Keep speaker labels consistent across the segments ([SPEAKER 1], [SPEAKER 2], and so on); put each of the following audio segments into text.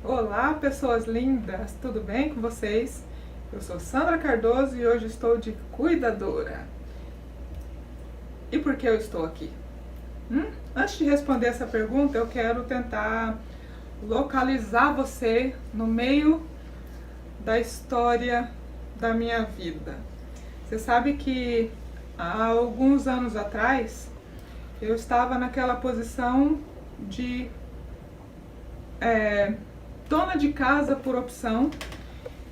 [SPEAKER 1] Olá, pessoas lindas, tudo bem com vocês? Eu sou Sandra Cardoso e hoje estou de cuidadora. E por que eu estou aqui? Antes de responder essa pergunta, eu quero tentar localizar você no meio da história da minha vida. Você sabe que há alguns anos atrás eu estava naquela posição de dona de casa por opção.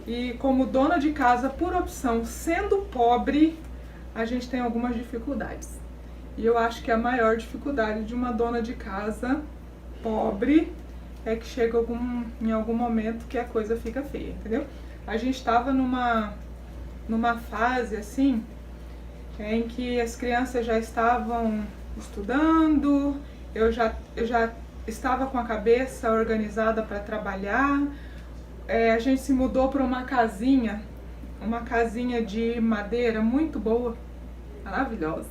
[SPEAKER 1] E como dona de casa por opção, sendo pobre, a gente tem algumas dificuldades. E eu acho que a maior dificuldade de uma dona de casa pobre é que chega em algum momento que a coisa fica feia, entendeu? A gente estava numa fase assim, em que as crianças já estavam estudando, eu já estava com a cabeça organizada para trabalhar. A gente se mudou para uma casinha de madeira muito boa, maravilhosa.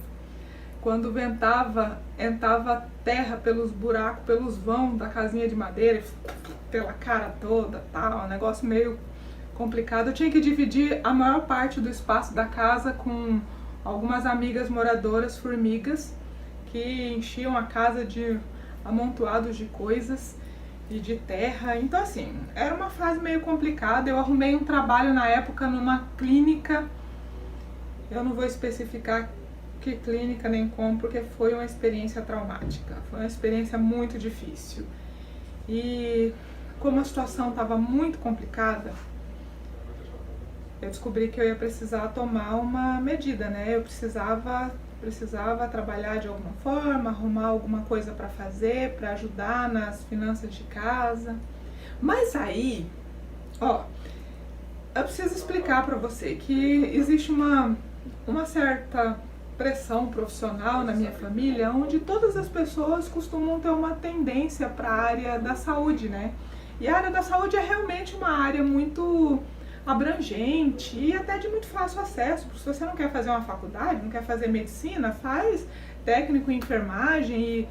[SPEAKER 1] Quando ventava, entrava terra pelos buracos, pelos vãos da casinha de madeira, pela cara toda, tal, um negócio meio complicado. Eu tinha que dividir a maior parte do espaço da casa com algumas amigas moradoras formigas que enchiam a casa de amontoados de coisas e de terra. Então assim, era uma fase meio complicada. Eu arrumei um trabalho na época numa clínica, eu não vou especificar que clínica nem como, porque foi uma experiência traumática, foi uma experiência muito difícil. E como a situação estava muito complicada, eu descobri que eu ia precisar tomar uma medida, né? Eu precisava trabalhar de alguma forma, arrumar alguma coisa para fazer, para ajudar nas finanças de casa. Mas aí, eu preciso explicar para você que existe uma certa pressão profissional na minha família, onde todas as pessoas costumam ter uma tendência para a área da saúde, né? E a área da saúde é realmente uma área muito abrangente e até de muito fácil acesso. Se você não quer fazer uma faculdade, não quer fazer medicina, faz técnico em enfermagem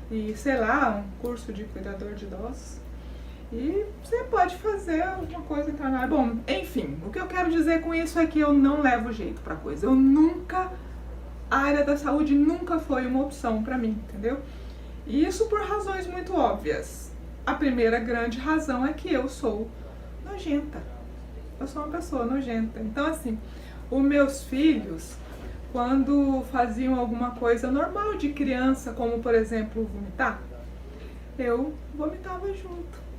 [SPEAKER 1] e sei lá, um curso de cuidador de idosos. E você pode fazer alguma coisa entrar na área. Bom, enfim, o que eu quero dizer com isso é que eu não levo jeito pra coisa. A área da saúde nunca foi uma opção pra mim, entendeu? E isso por razões muito óbvias. A primeira grande razão é que eu sou nojenta. Eu sou uma pessoa nojenta. Então assim, os meus filhos, quando faziam alguma coisa normal de criança, como por exemplo vomitar, eu vomitava junto.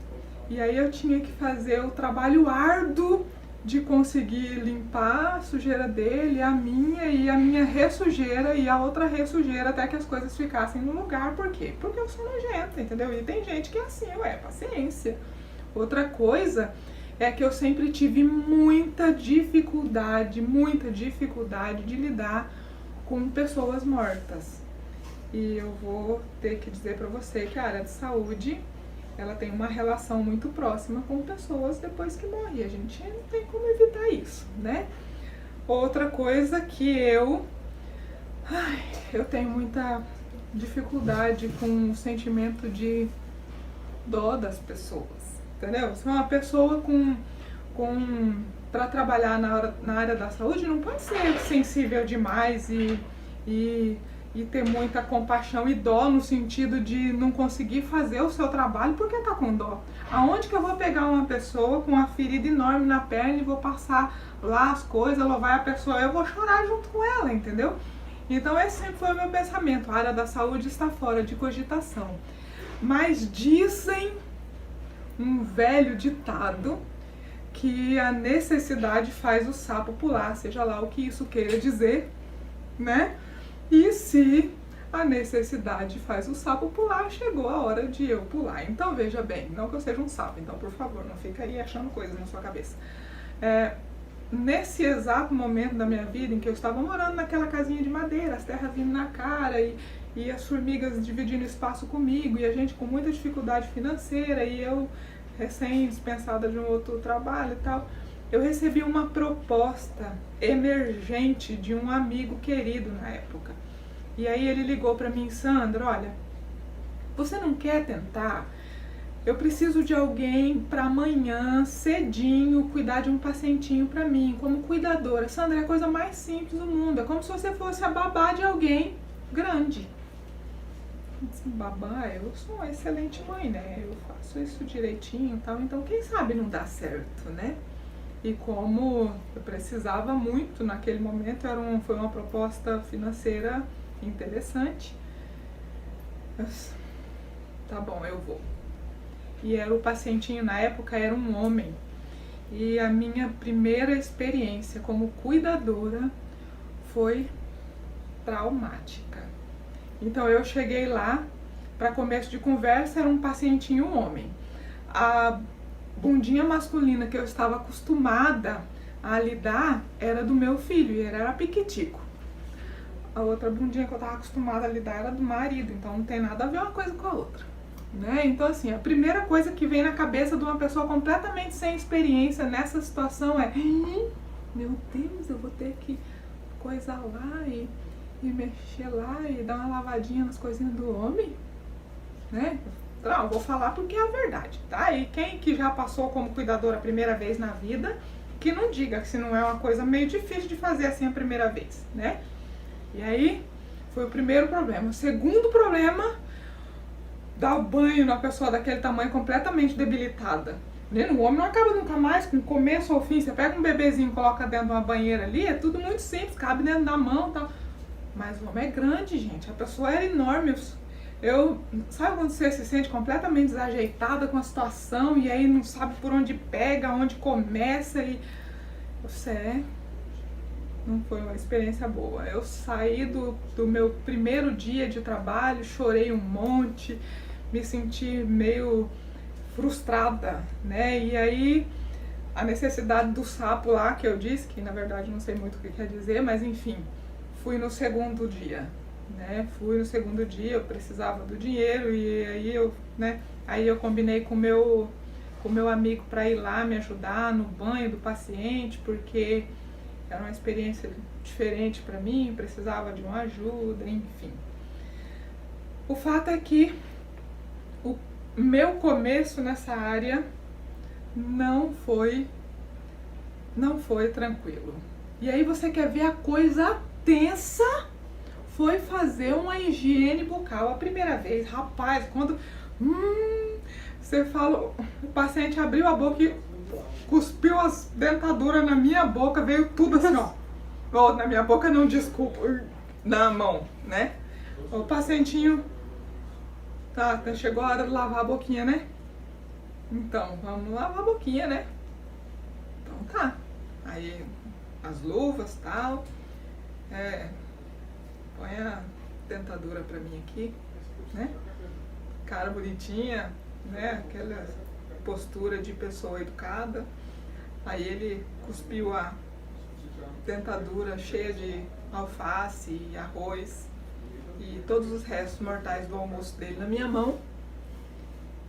[SPEAKER 1] E aí eu tinha que fazer o trabalho árduo de conseguir limpar a sujeira dele, a minha ressujeira e a outra ressujeira, até que as coisas ficassem no lugar. Por quê? Porque eu sou nojenta, entendeu? E tem gente que é assim, paciência. Outra coisa é que eu sempre tive muita dificuldade de lidar com pessoas mortas. E eu vou ter que dizer pra você que a área de saúde, ela tem uma relação muito próxima com pessoas depois que morrem. A gente não tem como evitar isso, né? Outra coisa que eu tenho muita dificuldade com o sentimento de dó das pessoas, entendeu? Se uma pessoa para trabalhar na área da saúde não pode ser sensível demais e ter muita compaixão e dó no sentido de não conseguir fazer o seu trabalho porque tá com dó. Aonde que eu vou pegar uma pessoa com uma ferida enorme na perna e vou passar lá as coisas, louvar a pessoa, eu vou chorar junto com ela, entendeu? Então esse sempre foi o meu pensamento, a área da saúde está fora de cogitação. Mas dizem um velho ditado que a necessidade faz o sapo pular, seja lá o que isso queira dizer, né? E se a necessidade faz o sapo pular, chegou a hora de eu pular. Então veja bem, não que eu seja um sapo, então por favor, não fica aí achando coisas na sua cabeça. Nesse exato momento da minha vida em que eu estava morando naquela casinha de madeira, as terras vindo na cara e as formigas dividindo espaço comigo e a gente com muita dificuldade financeira e eu recém-dispensada de um outro trabalho e tal, eu recebi uma proposta emergente de um amigo querido na época. E aí ele ligou pra mim: Sandra, olha, você não quer tentar eu preciso de alguém para amanhã, cedinho, cuidar de um pacientinho para mim, como cuidadora. Sandra, é a coisa mais simples do mundo. É como se você fosse a babá de alguém grande. Babá, eu sou uma excelente mãe, né? Eu faço isso direitinho e tal. Então, quem sabe não dá certo, né? E como eu precisava muito naquele momento, foi uma proposta financeira interessante. Tá bom, eu vou. E o pacientinho na época era um homem. E a minha primeira experiência como cuidadora foi traumática. Então eu cheguei lá, para começo de conversa, era um pacientinho homem. A bundinha masculina que eu estava acostumada a lidar era do meu filho, e ele era piquitico. A outra bundinha que eu estava acostumada a lidar era do marido, então não tem nada a ver uma coisa com a outra. Né? Então, assim, a primeira coisa que vem na cabeça de uma pessoa completamente sem experiência nessa situação é: meu Deus, eu vou ter que coisar lá e mexer lá e dar uma lavadinha nas coisinhas do homem, né? Então, eu vou falar porque é a verdade, tá? E quem que já passou como cuidadora a primeira vez na vida, que não diga que se não é uma coisa meio difícil de fazer assim a primeira vez, né? E aí, foi o primeiro problema. O segundo problema, dar o banho numa pessoa daquele tamanho completamente debilitada. O homem não acaba nunca mais, com o começo ao fim. Você pega um bebezinho e coloca dentro de uma banheira ali, é tudo muito simples, cabe dentro da mão e tal. Mas o homem é grande, gente. A pessoa era enorme. Sabe quando você se sente completamente desajeitada com a situação e aí não sabe por onde pega, onde começa e... Não foi uma experiência boa. Eu saí do meu primeiro dia de trabalho, chorei um monte, me senti meio frustrada, né? E aí a necessidade do sapo lá, que eu disse, que na verdade não sei muito o que quer dizer, mas enfim, fui no segundo dia, né? Eu precisava do dinheiro e aí eu combinei com o meu amigo para ir lá me ajudar no banho do paciente, porque era uma experiência diferente para mim, precisava de uma ajuda, enfim. O fato é que o meu começo nessa área não foi tranquilo. E aí você quer ver a coisa tensa? Foi fazer uma higiene bucal a primeira vez. Rapaz, quando você fala, o paciente abriu a boca e cuspiu as dentaduras na minha boca, veio tudo assim, ó. Oh, na minha boca não, desculpa, na mão, né? O pacientinho, tá, chegou a hora de lavar a boquinha, né? Então, vamos lavar a boquinha, né? Então tá. Aí, as luvas e tal. Põe a dentadura pra mim aqui, né? Cara bonitinha, né? Aquela postura de pessoa educada. Aí ele cuspiu a dentadura cheia de alface e arroz e todos os restos mortais do almoço dele na minha mão.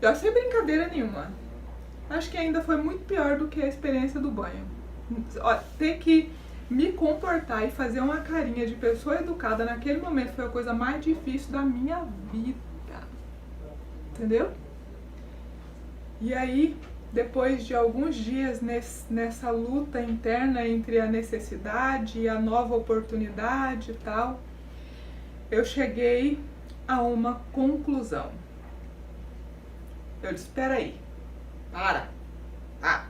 [SPEAKER 1] Eu sem brincadeira nenhuma. Acho que ainda foi muito pior do que a experiência do banho. Ter que me comportar e fazer uma carinha de pessoa educada naquele momento foi a coisa mais difícil da minha vida. Entendeu? E aí, depois de alguns dias nessa luta interna entre a necessidade e a nova oportunidade e tal, eu cheguei a uma conclusão. Eu disse, espera aí, para, tá?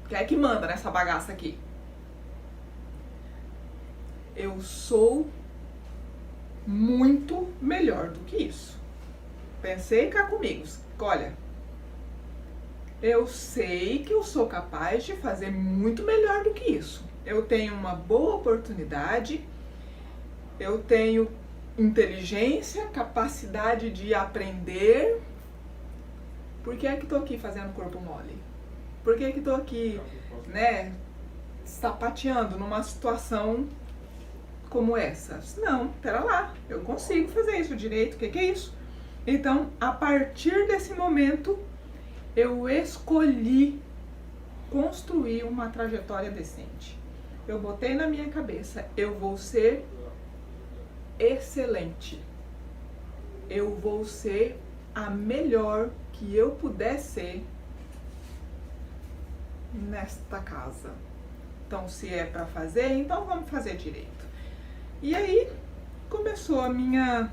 [SPEAKER 1] Quem é que manda nessa bagaça aqui? Eu sou muito melhor do que isso. Pensei cá comigo, olha, eu sei que eu sou capaz de fazer muito melhor do que isso. Eu tenho uma boa oportunidade, eu tenho inteligência, capacidade de aprender. Por que é que tô aqui fazendo corpo mole? Por que é que tô aqui, né, sapateando numa situação como essa? Não, pera lá, eu consigo fazer isso direito, o que é isso? Então, a partir desse momento, eu escolhi construir uma trajetória decente. Eu botei na minha cabeça, eu vou ser excelente. Eu vou ser a melhor que eu puder ser nesta casa. Então, se é para fazer, então vamos fazer direito. E aí começou a minha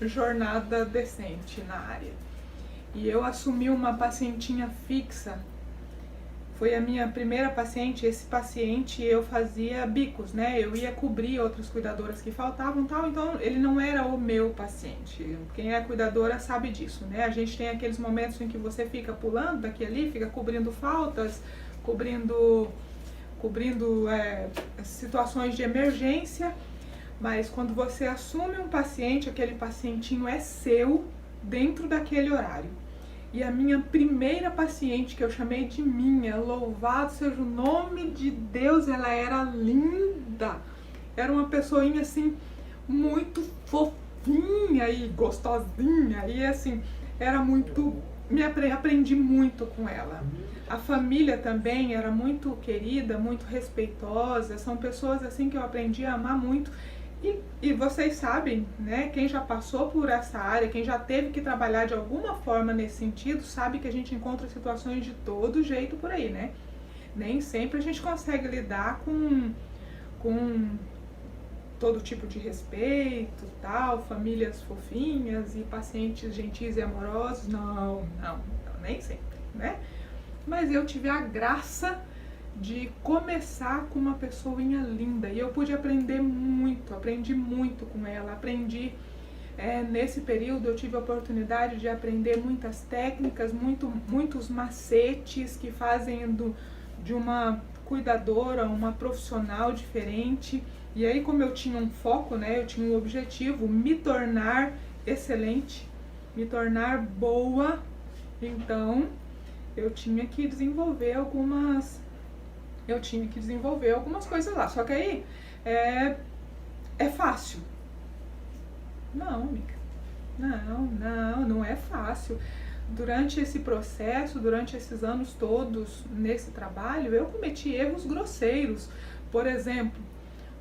[SPEAKER 1] jornada decente na área. E eu assumi uma pacientinha fixa. Foi a minha primeira paciente. Esse paciente eu fazia bicos, né? Eu ia cobrir outras cuidadoras que faltavam, tal. Então ele não era o meu paciente. Quem é cuidadora sabe disso, né? A gente tem aqueles momentos em que você fica pulando daqui e ali, fica cobrindo faltas, cobrindo situações de emergência. Mas quando você assume um paciente, aquele pacientinho é seu dentro daquele horário. E a minha primeira paciente, que eu chamei de minha, louvado seja o nome de Deus, ela era linda. Era uma pessoinha assim, muito fofinha e gostosinha. E assim, era muito... aprendi muito com ela. A família também era muito querida, muito respeitosa. São pessoas assim que eu aprendi a amar muito. E vocês sabem, né, quem já passou por essa área, quem já teve que trabalhar de alguma forma nesse sentido, sabe que a gente encontra situações de todo jeito por aí, né? Nem sempre a gente consegue lidar com todo tipo de respeito, tal, famílias fofinhas e pacientes gentis e amorosos. Não, nem sempre, né? Mas eu tive a graça de começar com uma pessoinha linda e eu pude aprender muito, aprendi muito com ela, nesse período eu tive a oportunidade de aprender muitas técnicas, muitos macetes que fazem de uma cuidadora uma profissional diferente. E aí, como eu tinha um foco, né, eu tinha um objetivo, me tornar excelente, me tornar boa, então eu tinha que desenvolver algumas coisas lá. Só que aí é fácil? Não, amiga. Não é fácil. Durante esse processo, durante esses anos todos nesse trabalho, eu cometi erros grosseiros. Por exemplo,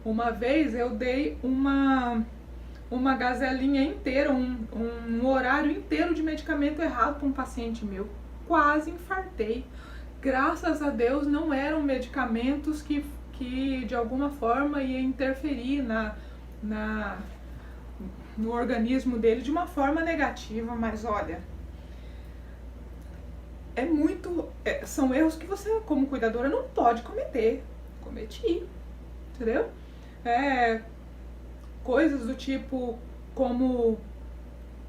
[SPEAKER 1] uma vez eu dei uma gazelinha inteira, um horário inteiro de medicamento errado para um paciente meu. Quase infartei. Graças a Deus não eram medicamentos que de alguma forma ia interferir no organismo dele de uma forma negativa, mas olha, são erros que você como cuidadora não pode cometer. Cometi, entendeu? Coisas do tipo como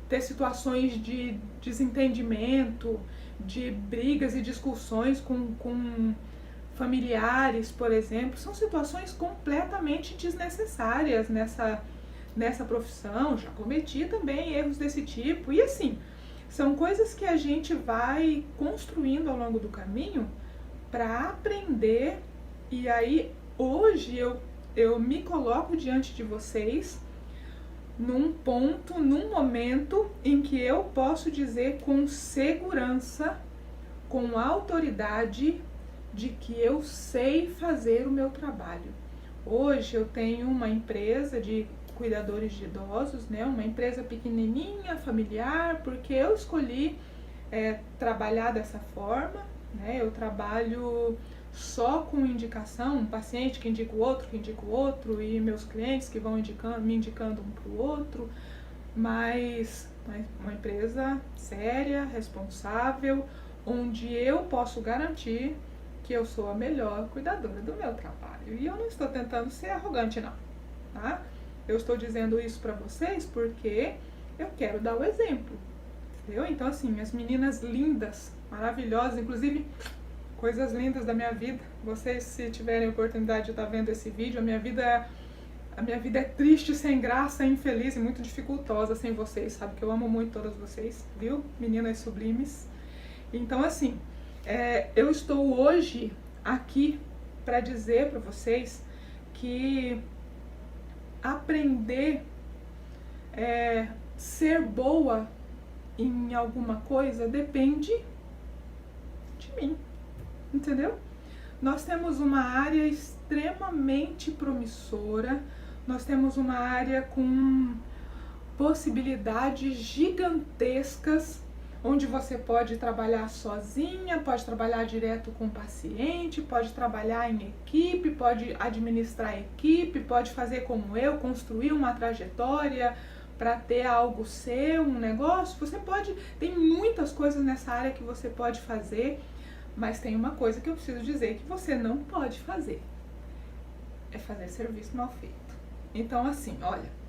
[SPEAKER 1] ter situações de desentendimento, de brigas e discussões com familiares, por exemplo, são situações completamente desnecessárias nessa profissão. Já cometi também erros desse tipo. E assim, são coisas que a gente vai construindo ao longo do caminho para aprender. E aí, hoje eu me coloco diante de vocês num momento em que eu posso dizer com segurança, com autoridade, de que eu sei fazer o meu trabalho. Hoje eu tenho uma empresa de cuidadores de idosos, né? Uma empresa pequenininha, familiar, porque eu escolhi trabalhar dessa forma, né? Eu trabalho só com indicação, um paciente que indica o outro, e meus clientes que vão me indicando um para o outro, mas uma empresa séria, responsável, onde eu posso garantir que eu sou a melhor cuidadora do meu trabalho. E eu não estou tentando ser arrogante, não, tá? Eu estou dizendo isso para vocês porque eu quero dar o exemplo, entendeu? Então, assim, as meninas lindas, maravilhosas, inclusive coisas lindas da minha vida. Vocês, se tiverem oportunidade de estar vendo esse vídeo, a minha vida é triste, sem graça, infeliz e muito dificultosa sem vocês, sabe? Que eu amo muito todas vocês, viu? Meninas sublimes. Então, assim, eu estou hoje aqui para dizer para vocês que aprender, ser boa em alguma coisa depende de mim. Entendeu? Nós temos uma área extremamente promissora, nós temos uma área com possibilidades gigantescas, onde você pode trabalhar sozinha, pode trabalhar direto com o paciente, pode trabalhar em equipe, pode administrar equipe, pode fazer como eu, construir uma trajetória para ter algo seu, um negócio. Você pode, tem muitas coisas nessa área que você pode fazer, mas tem uma coisa que eu preciso dizer que você não pode fazer, é fazer serviço mal feito. Então assim, olha,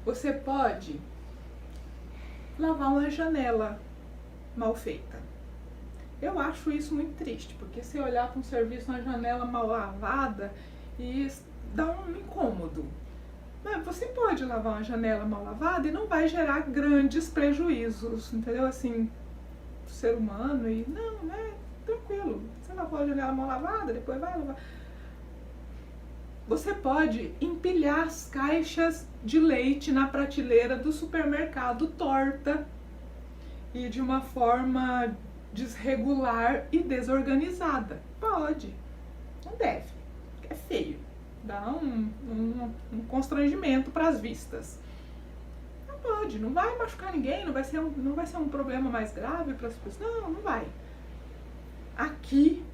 [SPEAKER 1] você pode lavar uma janela mal feita. Eu acho isso muito triste, porque se olhar para um serviço na janela mal lavada, e dá um incômodo. Mas você pode lavar uma janela mal lavada e não vai gerar grandes prejuízos, entendeu? Assim, pro ser humano, e não, é tranquilo. Você lavou a janela mal lavada, depois vai lavar. Você pode empilhar as caixas de leite na prateleira do supermercado torta e de uma forma desregular e desorganizada. Pode. Não deve. É feio. Dá um constrangimento para as vistas. Não pode. Não vai machucar ninguém. Não vai ser um problema mais grave para as pessoas. Não vai. Aqui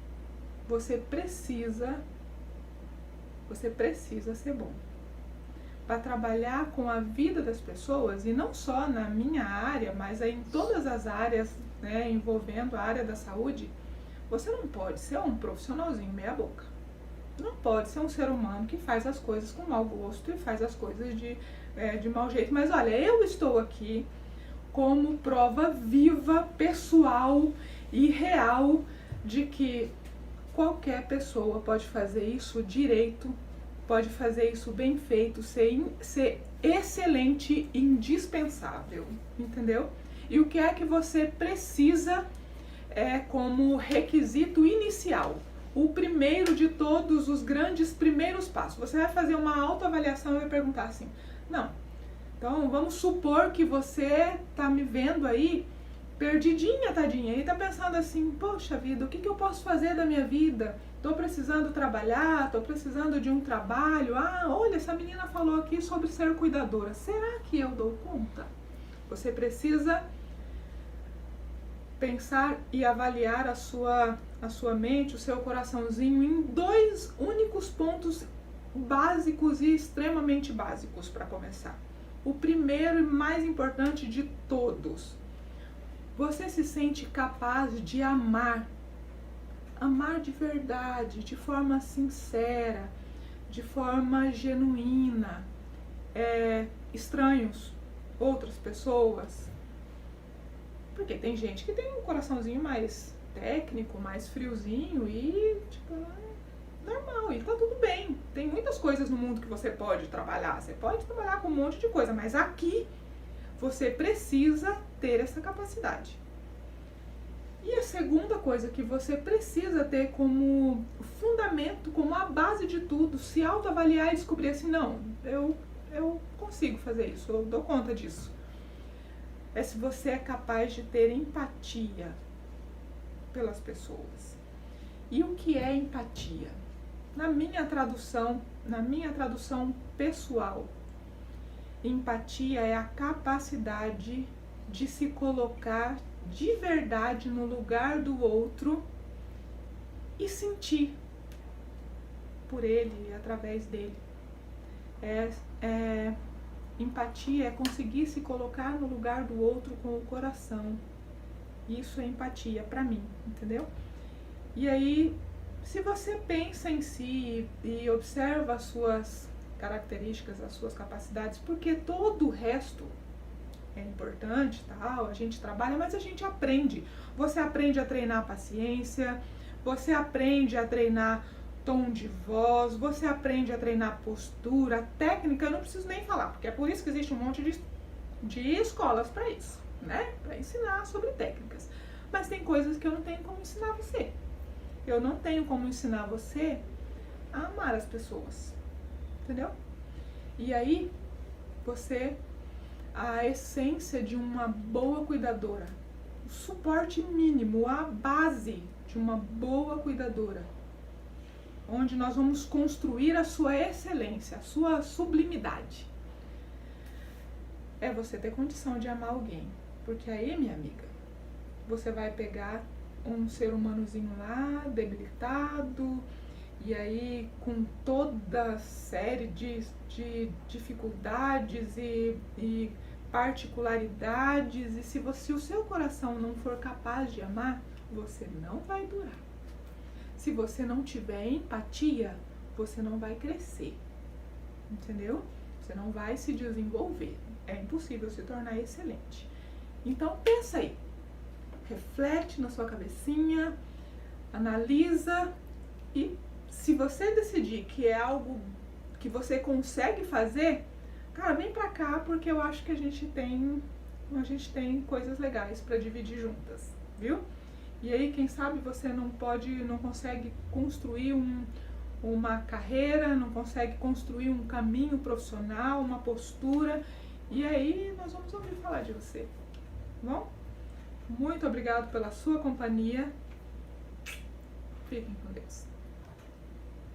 [SPEAKER 1] você precisa ser bom para trabalhar com a vida das pessoas, e não só na minha área, mas em todas as áreas, né, envolvendo a área da saúde. Você não pode ser um profissionalzinho meia boca. Não pode ser um ser humano que faz as coisas com mau gosto e faz as coisas de mau jeito. Mas olha, eu estou aqui como prova viva, pessoal e real de que qualquer pessoa pode fazer isso direito, pode fazer isso bem feito, ser excelente, indispensável, entendeu? E o que é que você precisa como requisito inicial? O primeiro de todos os grandes primeiros passos. Você vai fazer uma autoavaliação e vai perguntar assim, não, então vamos supor que você tá me vendo aí perdidinha, tadinha, e tá pensando assim, poxa vida, o que eu posso fazer da minha vida? Tô precisando trabalhar, tô precisando de um trabalho. Ah, olha, essa menina falou aqui sobre ser cuidadora. Será que eu dou conta? Você precisa pensar e avaliar a sua mente, o seu coraçãozinho em dois únicos pontos básicos e extremamente básicos para começar. O primeiro e mais importante de todos. Você se sente capaz de amar de verdade, de forma sincera, de forma genuína, estranhos, outras pessoas. Porque tem gente que tem um coraçãozinho mais técnico, mais friozinho e, normal, e tá tudo bem. Tem muitas coisas no mundo que você pode trabalhar. Você pode trabalhar com um monte de coisa, mas aqui você precisa ter essa capacidade. E a segunda coisa que você precisa ter como fundamento, como a base de tudo, se autoavaliar e descobrir assim, não, eu consigo fazer isso, eu dou conta disso. É se você é capaz de ter empatia pelas pessoas. E o que é empatia? Na minha tradução pessoal, empatia é a capacidade de se colocar de verdade no lugar do outro e sentir por ele e através dele. Empatia é conseguir se colocar no lugar do outro com o coração. Isso é empatia pra mim, entendeu? E aí, se você pensa em si e observa as suas características, as suas capacidades, porque todo o resto é importante, tal, a gente trabalha, mas a gente aprende. Você aprende a treinar a paciência, você aprende a treinar tom de voz, você aprende a treinar postura, técnica, eu não preciso nem falar, porque é por isso que existe um monte de escolas para isso, né? Para ensinar sobre técnicas. Mas tem coisas que eu não tenho como ensinar você. Eu não tenho como ensinar você a amar as pessoas, entendeu? E aí, a essência de uma boa cuidadora, o suporte mínimo, a base de uma boa cuidadora, onde nós vamos construir a sua excelência, a sua sublimidade. é você ter condição de amar alguém. Porque aí, minha amiga, você vai pegar um ser humanozinho lá, debilitado, e aí com toda série de dificuldades e particularidades, e se o seu coração não for capaz de amar, você não vai durar. Se você não tiver empatia, você não vai crescer, entendeu? Você não vai se desenvolver, é impossível se tornar excelente. Então pensa aí, reflete na sua cabecinha, analisa, e se você decidir que é algo que você consegue fazer, cara, vem pra cá, porque eu acho que a gente tem coisas legais pra dividir juntas, viu? E aí, quem sabe você não consegue construir uma carreira, não consegue construir um caminho profissional, uma postura, e aí nós vamos ouvir falar de você, tá bom? Muito obrigado pela sua companhia. Fiquem com Deus.